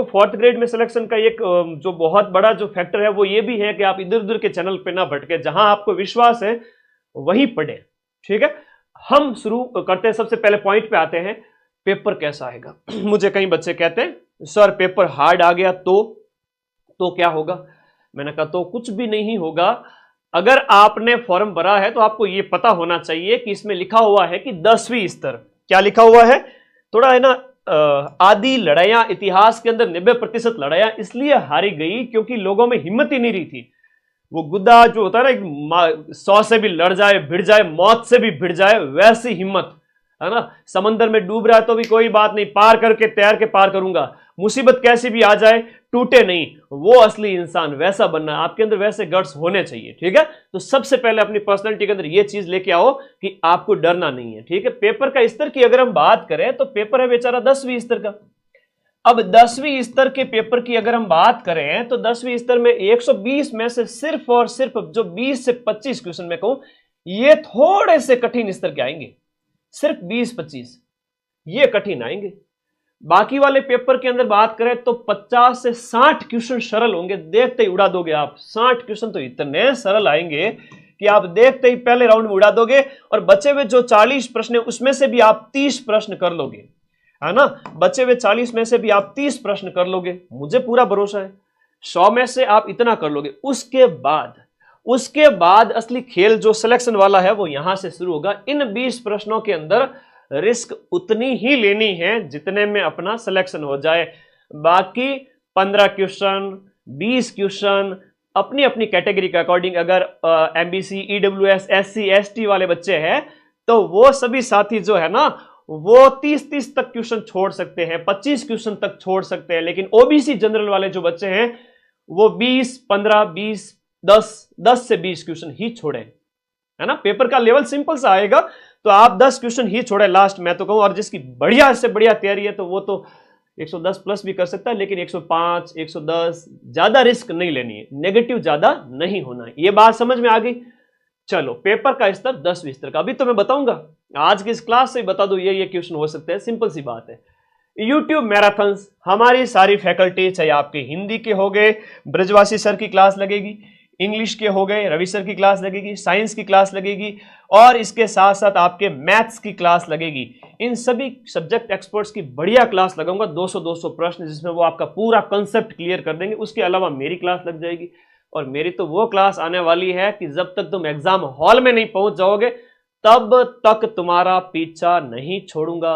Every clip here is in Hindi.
फोर्थ ग्रेड में सिलेक्शन का एक जो बहुत बड़ा जो फैक्टर है वो ये भी है कि आप इधर उधर के चैनल पे ना भटके, जहां आपको विश्वास है वहीं पढ़े। ठीक है, हम शुरू करते हैं, सबसे पहले पॉइंट पे आते हैं, पेपर कैसा आएगा। मुझे कई बच्चे कहते हैं सर पेपर हार्ड आ गया तो क्या होगा। मैंने कहा तो कुछ भी नहीं होगा। अगर आपने फॉर्म भरा है तो आपको यह पता होना चाहिए कि इसमें लिखा हुआ है कि 10वीं स्तर, क्या लिखा हुआ है, थोड़ा है ना, आदि लड़ाइयां इतिहास के अंदर 90% लड़ाइयां इसलिए हारी गई क्योंकि लोगों में हिम्मत ही नहीं रही थी। वो गुद्दा जो होता है ना, 100 से भी लड़ जाए, भिड़ जाए, मौत से भी भिड़ जाए, वैसी हिम्मत, है ना। समंदर में डूब रहा है तो भी कोई बात नहीं, पार करके तैर के पार करूंगा, मुसीबत कैसी भी आ जाए टूटे नहीं, वो असली इंसान वैसा बनना है आपके अंदर, वैसे गट्स होने चाहिए। ठीक है, तो सबसे पहले अपनी पर्सनालिटी के अंदर ये चीज लेके आओ कि आपको डरना नहीं है। ठीक है, पेपर का स्तर की अगर हम बात करें तो पेपर है बेचारा 10वीं स्तर का। अब 10वीं स्तर के पेपर की अगर हम बात करें तो 10वीं स्तर में 120 में से सिर्फ और सिर्फ जो 20 से 25 क्वेश्चन में कहूं ये थोड़े से कठिन स्तर के आएंगे, सिर्फ 20-25 ये कठिन आएंगे। बाकी वाले पेपर के अंदर बात करें तो 50 से 60 क्वेश्चन सरल होंगे, देखते ही उड़ा दोगे आप। 60 क्वेश्चन तो इतने सरल आएंगे कि आप देखते ही पहले राउंड में उड़ा दोगे, और बचे हुए जो 40 प्रश्न है उसमें से भी आप 30 प्रश्न कर लोगे, है ना। बचे हुए 40 में से भी आप 30 प्रश्न कर लोगे, मुझे पूरा भरोसा है 100 में से आप इतना कर लोगे। उसके बाद असली खेल जो सिलेक्शन वाला है वो यहां से शुरू होगा। इन 20 प्रश्नों के अंदर रिस्क उतनी ही लेनी है जितने में अपना सिलेक्शन हो जाए। बाकी 15 क्वेश्चन 20 क्वेश्चन अपनी अपनी कैटेगरी के अकॉर्डिंग, अगर एमबीसी ईडब्ल्यूएस एससी एसटी वाले बच्चे हैं तो वो सभी साथी जो है ना वो 30-30 तक क्वेश्चन छोड़ सकते हैं, 25 क्वेश्चन तक छोड़ सकते हैं। लेकिन ओबीसी जनरल वाले जो बच्चे हैं वो 20, 15, 20, 10 से 20 क्वेश्चन ही छोड़े, है ना। पेपर का लेवल सिंपल सा आएगा तो आप 10 क्वेश्चन ही छोड़े लास्ट, मैं तो कहूं। और जिसकी बढ़िया से बढ़िया तैयारी है तो वो तो 110 प्लस भी कर सकता है, लेकिन 105, 110 ज्यादा रिस्क नहीं लेनी है, नेगेटिव ज्यादा नहीं होना है। ये बात समझ में आ गई। चलो, पेपर का स्तर 10वीं स्तर का अभी तो मैं बताऊंगा, आज की इस क्लास से बता दो ये क्वेश्चन हो सकते हैं, सिंपल सी बात है। यूट्यूब मैराथन्स हमारी सारी फैकल्टी, चाहे आपके हिंदी के हो गए ब्रजवासी सर की क्लास लगेगी, इंग्लिश के हो गए रवि सर की क्लास लगेगी, साइंस की क्लास लगेगी, और इसके साथ साथ आपके मैथ्स की क्लास लगेगी। इन सभी सब्जेक्ट एक्सपर्ट्स की बढ़िया क्लास लगाऊंगा, 200-200 प्रश्न जिसमें वो आपका पूरा कंसेप्ट क्लियर कर देंगे। उसके अलावा मेरी क्लास लग जाएगी, और मेरी तो वो क्लास आने वाली है कि जब तक तुम एग्जाम हॉल में नहीं पहुंच जाओगे तब तक तुम्हारा पीछा नहीं छोड़ूंगा,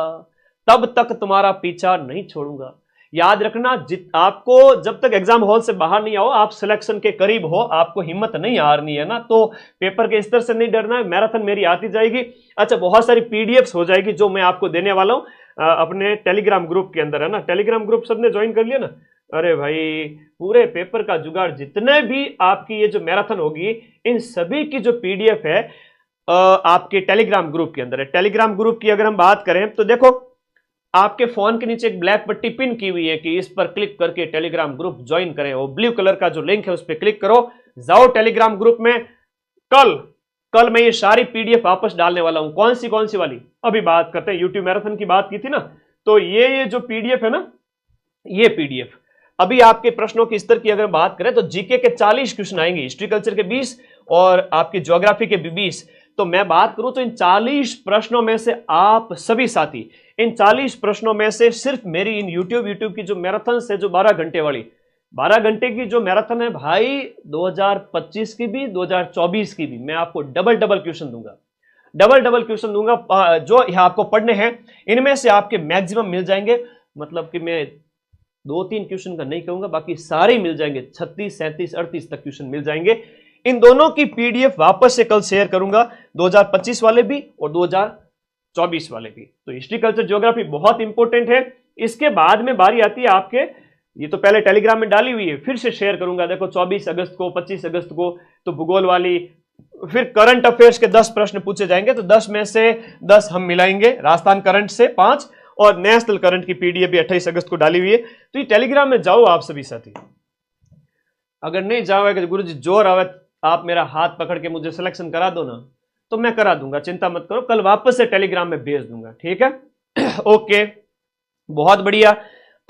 तब तक तुम्हारा पीछा नहीं छोड़ूंगा। याद रखना, आपको जब तक एग्जाम हॉल से बाहर नहीं आओ, आप सिलेक्शन के करीब हो, आपको हिम्मत नहीं हारनी है ना। तो पेपर के स्तर से नहीं डरना है, मैराथन मेरी आती जाएगी। अच्छा, बहुत सारी पीडीएफ्स हो जाएगी जो मैं आपको देने वाला हूं अपने टेलीग्राम ग्रुप के अंदर, है ना। टेलीग्राम ग्रुप सबने ज्वाइन कर लिया ना। अरे भाई, पूरे पेपर का जुगाड़, जितने भी आपकी ये जो मैराथन होगी इन सभी की जो पीडीएफ है आपके टेलीग्राम ग्रुप के अंदर है। टेलीग्राम ग्रुप की अगर हम बात करें तो देखो, आपके फोन के नीचे एक ब्लैक पट्टी पिन की हुई है कि इस पर क्लिक करके टेलीग्राम ग्रुप ज्वाइन करें। वो ब्लू कलर का जो लिंक है उस पर क्लिक करो, जाओ टेलीग्राम ग्रुप में। कल मैं ये सारी पीडीएफ वापस डालने वाला हूं। कौन सी वाली? अभी बात करते हैं, यूट्यूब मैराथन की बात की थी ना, तो ये जो पीडीएफ है ना, ये पीडीएफ अभी आपके प्रश्नों के स्तर की अगर बात करें तो जीके के 40 क्वेश्चन आएंगे, हिस्ट्री कल्चर के 20 और आपकी ज्योग्राफी के भी 20। तो मैं बात करूं तो इन 40 प्रश्नों में से आप सभी साथी, इन 40 प्रश्नों में से सिर्फ मेरी इन यूट्यूब की जो मैराथन है, जो 12 घंटे वाली, 12 घंटे की जो मैराथन है भाई, 2025 की भी 2024 की भी, मैं आपको डबल क्वेश्चन दूंगा, डबल क्वेश्चन दूंगा जो यहां आपको पढ़ने हैं। इनमें से आपके मैक्सिमम मिल जाएंगे, मतलब कि मैं 2-3 क्वेश्चन का नहीं कहूंगा, बाकी सारे मिल जाएंगे, 36, 37, 38 तक क्वेश्चन मिल जाएंगे। इन दोनों की पीडीएफ वापस से कल शेयर करूंगा, 2025 वाले भी और 2024 वाले भी। तो हिस्ट्री कल्चर ज्योग्राफी बहुत इंपॉर्टेंट है। इसके बाद में बारी आती है आपके, ये तो पहले टेलीग्राम में डाली हुई है, फिर से शेयर करूंगा। देखो 24 अगस्त को, 25 अगस्त को तो भूगोल वाली, फिर करंट अफेयर्स के 10 प्रश्न पूछे जाएंगे, तो 10 में से 10 हम मिलाएंगे, राजस्थान करंट से 5 और नेशनल करंट की पीडीएफ भी 28 अगस्त को डाली हुई है। तो ये टेलीग्राम में जाओ आप सभी साथी। अगर नहीं जाओगे गुरु जी जोर आवे, आप मेरा हाथ पकड़ के मुझे सिलेक्शन करा दो ना, तो मैं करा दूंगा, चिंता मत करो, कल वापस से टेलीग्राम में भेज दूंगा, ठीक है। ओके, बहुत बढ़िया।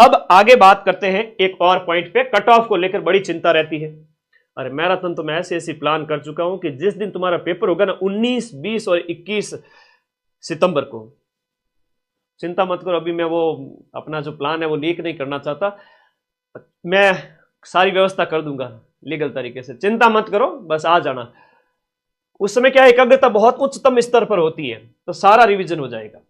अब आगे बात करते हैं एक और पॉइंट पे, कट ऑफ को लेकर बड़ी चिंता रहती है। अरे मैराथन तो मैं ऐसी प्लान कर चुका हूं कि जिस दिन तुम्हारा पेपर होगा ना 19, 20 और 21 सितंबर को, चिंता मत करो, अभी मैं वो अपना जो प्लान है वो लीक नहीं करना चाहता, मैं सारी व्यवस्था कर दूंगा लीगल तरीके से, चिंता मत करो, बस आ जाना। उस समय क्या एकाग्रता बहुत उच्चतम स्तर पर होती है, तो सारा रिवीजन हो जाएगा।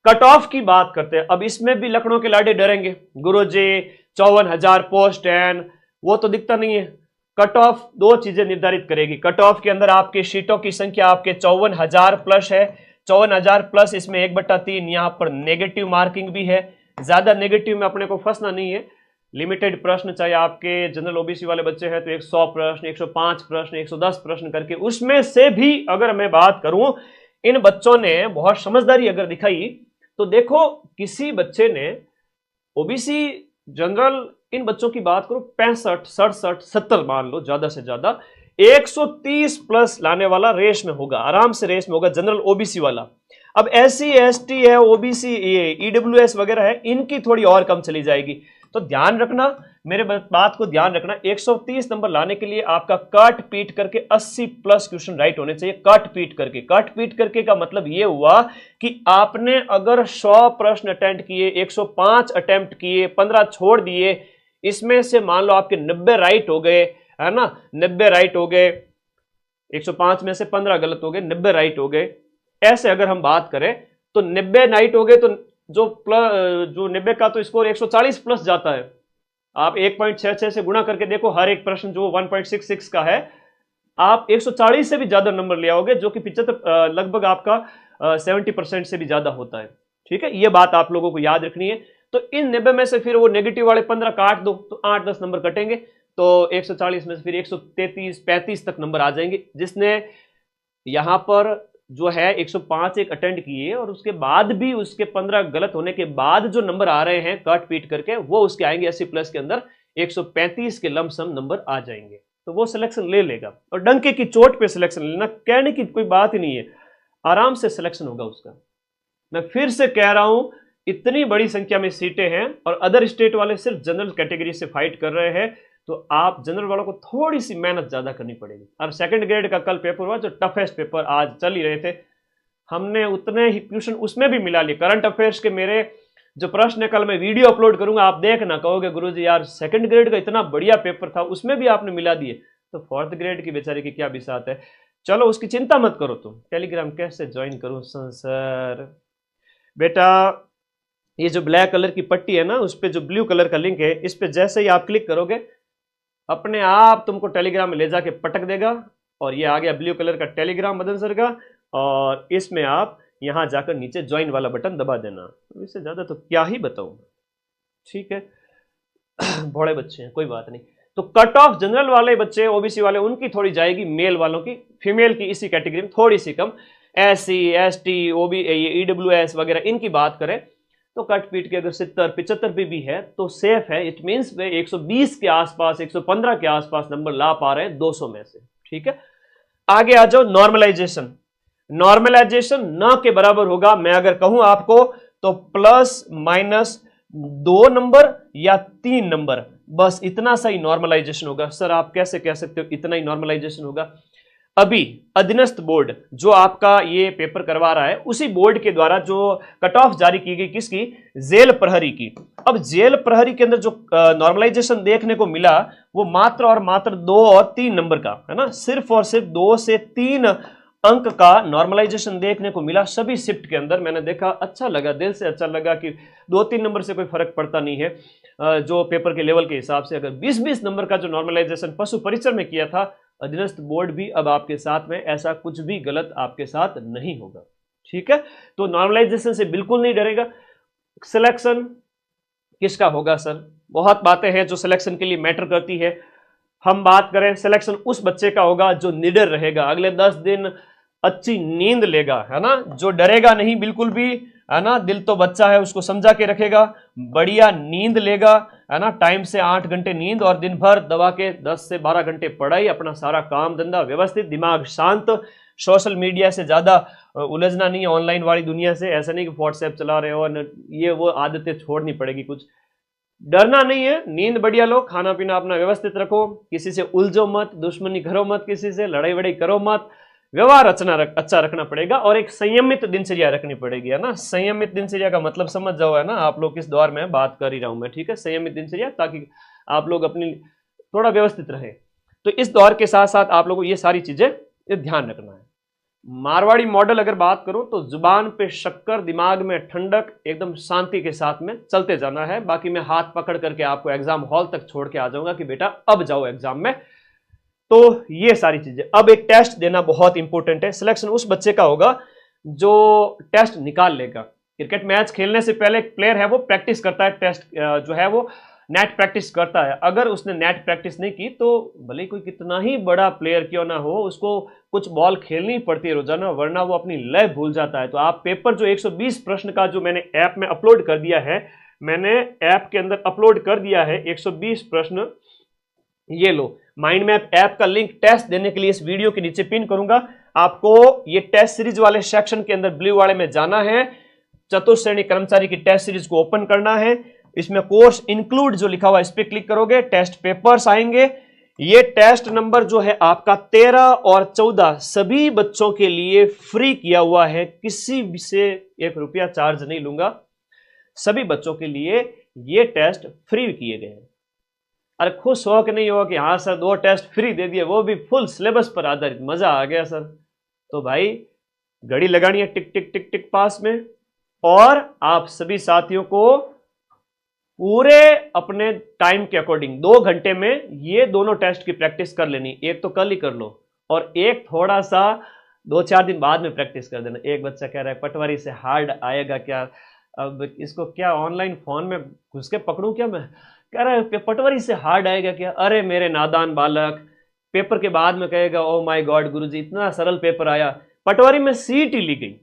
कट ऑफ की बात करते हैं। अब इसमें भी लखनऊ के लाडे डरेंगे, गुरुजी 54,000 पोस्ट एंड वो तो दिखता नहीं है। कट ऑफ दो चीजें निर्धारित करेगी। कट ऑफ के अंदर आपके सीटों की संख्या आपके 54,000 प्लस है, 54,000 प्लस इसमें 1/3 यहां पर नेगेटिव मार्किंग भी है। ज्यादा नेगेटिव में अपने को फंसना नहीं है। लिमिटेड प्रश्न, चाहे आपके जनरल ओबीसी वाले बच्चे हैं तो 100 प्रश्न, 105 प्रश्न, 110 प्रश्न करके, उसमें से भी अगर मैं बात करूं, इन बच्चों ने बहुत समझदारी अगर दिखाई तो देखो, किसी बच्चे ने ओबीसी जनरल, इन बच्चों की बात करो 65, 67, 70 मान लो ज्यादा से ज्यादा, 130 प्लस लाने वाला रेस में होगा, आराम से रेस में होगा जनरल ओबीसी वाला। अब एससी एसटी है, ओबीसी, ईडब्ल्यूएस वगैरह है, इनकी थोड़ी और कम चली जाएगी। तो ध्यान रखना, मेरे बात को ध्यान रखना, 130 नंबर लाने के लिए आपका काट पीट करके 80 प्लस क्वेश्चन राइट होने चाहिए। काट पीट करके, काट पीट करके का मतलब यह हुआ कि आपने अगर 100 प्रश्न अटेम्प्ट किए, 105 अटेम्प्ट किए, 15 छोड़ दिए, इसमें से मान लो आपके 90 राइट हो गए, है ना, 90 राइट हो गए, 105 में से 15 गलत हो गए, 90 राइट हो गए। ऐसे अगर हम बात करें तो 90 राइट हो गए तो जो 90 का तो स्कोर 140 प्लस जाता है। आप 1.66 से गुणा करके देखो, हर एक प्रश्न जो 1.66 का है, आप 140 से भी ज्यादा नंबर ले आओगे, जो कि 75 लगभग आपका 70% से भी ज्यादा होता है। ठीक है, ये बात आप लोगों को याद रखनी है। तो इन 90 में से फिर वो नेगेटिव वाले 15 काट दो तो 8-10 नंबर कटेंगे, तो 140 में से फिर 133-35 तक नंबर आ जाएंगे। जिसने यहां पर जो है 105 एक अटेंड किए और उसके बाद भी उसके 15 गलत होने के बाद जो नंबर आ रहे हैं काट पीट करके, वो उसके आएंगे 80 प्लस के अंदर 135 के लमसम नंबर आ जाएंगे, तो वो सिलेक्शन ले लेगा। और डंके की चोट पे सिलेक्शन लेना, कहने की कोई बात ही नहीं है, आराम से सिलेक्शन होगा उसका। मैं फिर से कह रहा हूं, इतनी बड़ी संख्या में सीटें हैं और अदर स्टेट वाले सिर्फ जनरल कैटेगरी से फाइट कर रहे हैं, तो आप जनरल वालों को थोड़ी सी मेहनत ज्यादा करनी पड़ेगी। अब सेकंड ग्रेड का कल पेपर हुआ, जो टफेस्ट पेपर आज चल ही रहे थे, हमने उतने ही क्वेश्चन उसमें भी मिला लिए। करंट अफेयर्स के मेरे जो प्रश्न है, कल मैं वीडियो अपलोड करूंगा, आप देखना, कहोगे गुरुजी यार सेकंड ग्रेड का इतना बढ़िया पेपर था, उसमें भी आपने मिला दिए, तो फोर्थ ग्रेड की बेचारे की क्या बिसात है। चलो उसकी चिंता मत करो। तुम टेलीग्राम कैसे ज्वाइन करूं सर? बेटा ये जो ब्लैक कलर की पट्टी है ना, उस पर जो ब्लू कलर का लिंक है, इस पर जैसे ही आप क्लिक करोगे अपने आप तुमको टेलीग्राम में ले जाके पटक देगा, और ये आ गया ब्लू कलर का टेलीग्राम मदन सर का, और इसमें आप यहां जाकर नीचे ज्वाइन वाला बटन दबा देना। तो इससे ज्यादा तो क्या ही बताऊं, ठीक है। बड़े बच्चे हैं, कोई बात नहीं। तो कट ऑफ जनरल वाले बच्चे, ओबीसी वाले, उनकी थोड़ी जाएगी, मेल वालों की, फीमेल की इसी कैटेगरी में थोड़ी सी कम। एससी एसटी ओबी ईडब्ल्यूएस वगैरह इनकी बात करें तो कट पीट के अगर 70-75 भी है तो सेफ है। इट मींस वे 120 के आसपास, 115 के आसपास नंबर ला पा रहे हैं 200 में से। ठीक है, आगे आ जाओ। नॉर्मलाइजेशन, नॉर्मलाइजेशन न के बराबर होगा, मैं अगर कहूं आपको तो ±2 नंबर या 3 नंबर, बस इतना सा ही नॉर्मलाइजेशन होगा। सर आप कैसे कह सकते हो इतना ही नॉर्मलाइजेशन होगा? अभी अधीनस्थ बोर्ड जो आपका ये पेपर करवा रहा है, उसी बोर्ड के द्वारा जो कट ऑफ जारी की गई, किसकी? जेल प्रहरी की। अब जेल प्रहरी के अंदर जो नॉर्मलाइजेशन देखने को मिला वो मात्र और मात्र 2 और 3 नंबर का है ना, सिर्फ और सिर्फ 2 से 3 अंक का नॉर्मलाइजेशन देखने को मिला सभी शिफ्ट के अंदर। मैंने देखा, अच्छा लगा, दिल से अच्छा लगा कि 2-3 नंबर से कोई फर्क पड़ता नहीं है जो पेपर के लेवल के हिसाब से। अगर 20-20 नंबर का जो नॉर्मलाइजेशन पशु परिसर में किया था अधीनस्थ बोर्ड भी, अब आपके साथ में ऐसा कुछ भी गलत आपके साथ नहीं होगा। ठीक है, तो नॉर्मलाइजेशन से बिल्कुल नहीं डरेगा। सिलेक्शन किसका होगा सर? बहुत बातें हैं जो सिलेक्शन के लिए मैटर करती है। हम बात करें, सिलेक्शन उस बच्चे का होगा जो निडर रहेगा, अगले 10 दिन अच्छी नींद लेगा, है ना, जो डरेगा नहीं बिल्कुल भी, है ना, दिल तो बच्चा है उसको समझा के रखेगा, बढ़िया नींद लेगा, है ना, टाइम से 8 घंटे नींद और दिन भर दबा के 10 से 12 घंटे पढ़ाई, अपना सारा काम धंधा व्यवस्थित, दिमाग शांत, सोशल मीडिया से ज्यादा उलझना नहीं है, ऑनलाइन वाली दुनिया से। ऐसा नहीं कि व्हाट्सएप चला रहे हो, ये वो आदतें छोड़नी पड़ेगी कुछ। डरना नहीं है, नींद बढ़िया लो, खाना पीना अपना व्यवस्थित रखो, किसी से उलझो मत, दुश्मनी करो मत, किसी से लड़ाई वड़ाई करो मत, व्यवहार अच्छा रखना पड़ेगा और एक संयमित दिनचर्या रखनी पड़ेगी, है ना। संयमित दिनचर्या का मतलब समझ जाओ, है ना, आप लोग किस दौर में बात कर ही रहा हूं मैं, ठीक है। संयमित दिनचर्या, ताकि आप लोग अपनी थोड़ा व्यवस्थित रहे। तो इस दौर के साथ साथ आप लोगों को ये सारी चीजें ध्यान रखना है। मारवाड़ी मॉडल अगर बात करूं तो जुबान पे शक्कर, दिमाग में ठंडक, एकदम शांति के साथ में चलते जाना है। बाकी मैं हाथ पकड़ करके आपको एग्जाम हॉल तक छोड़ के आ जाऊंगा कि बेटा अब जाओ एग्जाम में। तो ये सारी चीजें। अब एक टेस्ट देना बहुत इंपॉर्टेंट है। सिलेक्शन उस बच्चे का होगा जो टेस्ट निकाल लेगा। क्रिकेट मैच खेलने से पहले एक प्लेयर है वो प्रैक्टिस करता है, टेस्ट जो है वो नेट प्रैक्टिस करता है। अगर उसने नेट प्रैक्टिस नहीं की तो भले कोई कितना ही बड़ा प्लेयर क्यों ना हो, उसको कुछ बॉल खेलनी पड़ती है रोजाना, वरना वो अपनी लय भूल जाता है। तो आप पेपर जो 120 प्रश्न का जो मैंने ऐप में अपलोड कर दिया है, मैंने ऐप के अंदर अपलोड कर दिया है 120 प्रश्न, ये लो। माइंड मैप ऐप का लिंक टेस्ट देने के लिए इस वीडियो के नीचे पिन करूंगा। आपको ये टेस्ट सीरीज वाले सेक्शन के अंदर ब्लू वाले में जाना है, चतुर्थ श्रेणी कर्मचारी की टेस्ट सीरीज को ओपन करना है। इसमें कोर्स इंक्लूड जो लिखा हुआ है इस पर क्लिक करोगे, टेस्ट पेपर्स आएंगे। ये टेस्ट नंबर जो है आपका 13 और 14 सभी बच्चों के लिए फ्री किया हुआ है, किसी से 1 रुपया चार्ज नहीं लूंगा। सभी बच्चों के लिए ये टेस्ट फ्री किए गए हैं। अरे खुश हो कि नहीं हो कि हाँ सर 2 टेस्ट फ्री दे दिए, वो भी फुल सिलेबस पर आधारित, मजा आ गया सर। तो भाई घड़ी लगानी है टिक टिक टिक टिक पास में, और आप सभी साथियों को पूरे अपने टाइम के अकॉर्डिंग 2 घंटे में ये दोनों टेस्ट की प्रैक्टिस कर लेनी। एक तो कल ही कर लो और एक थोड़ा सा 2-4 दिन बाद में प्रैक्टिस कर देना। एक बच्चा कह रहा है पटवारी से हार्ड आएगा क्या, अब इसको क्या ऑनलाइन फोन में घुस के पकड़ूं क्या मैं, कह रहा है पटवारी से हार्ड आएगा क्या। अरे मेरे नादान बालक, पेपर के बाद में कहेगा ओ माय गॉड गुरुजी इतना सरल पेपर आया। पटवारी में सीईटी ली गई,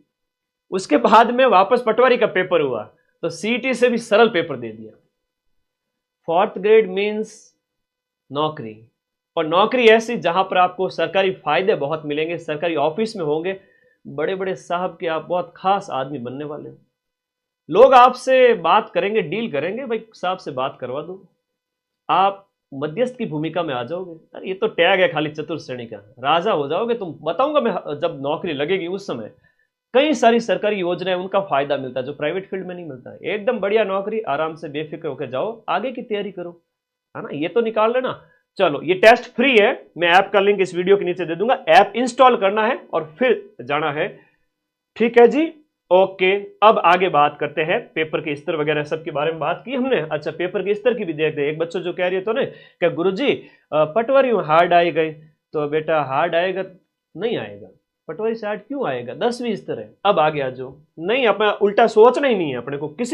उसके बाद में वापस पटवारी का पेपर हुआ तो सीईटी से भी सरल पेपर दे दिया। 4th ग्रेड मीन्स नौकरी, और नौकरी ऐसी जहां पर आपको सरकारी फायदे बहुत मिलेंगे, सरकारी ऑफिस में होंगे, बड़े बड़े साहब के आप बहुत खास आदमी बनने वाले हैं। लोग आपसे बात करेंगे, डील करेंगे, भाई साहब से बात करवा दो, आप मध्यस्थ की भूमिका में आ जाओगे। अरे ये तो टैग है खाली चतुर्थ श्रेणी का, राजा हो जाओगे तुम। बताऊंगा मैं जब नौकरी लगेगी उस समय कई सारी सरकारी योजनाएं, उनका फायदा मिलता है जो प्राइवेट फील्ड में नहीं मिलता है। एकदम बढ़िया नौकरी, आराम से बेफिक्र होकर जाओ, आगे की तैयारी करो, है ना। ये तो निकाल लेना। चलो ये टेस्ट फ्री है, मैं ऐप का लिंक इस वीडियो के नीचे दे दूंगा। ऐप इंस्टॉल करना है और फिर जाना है, ठीक है जी। ओके, अब आगे बात करते हैं पेपर के स्तर वगैरह सब के बारे में बात की हमने। अच्छा पेपर के स्तर की भी देखते हैं। एक बच्चों जो कह रही है तो ना क्या गुरुजी पटवारी हार्ड आएगा, तो बेटा हार्ड आएगा नहीं आएगा, पटवारी से हार्ड क्यों आएगा, 10वीं स्तर है। अब आगे आ जाओ, नहीं अपना उल्टा सोचना ही नहीं है अपने को किसी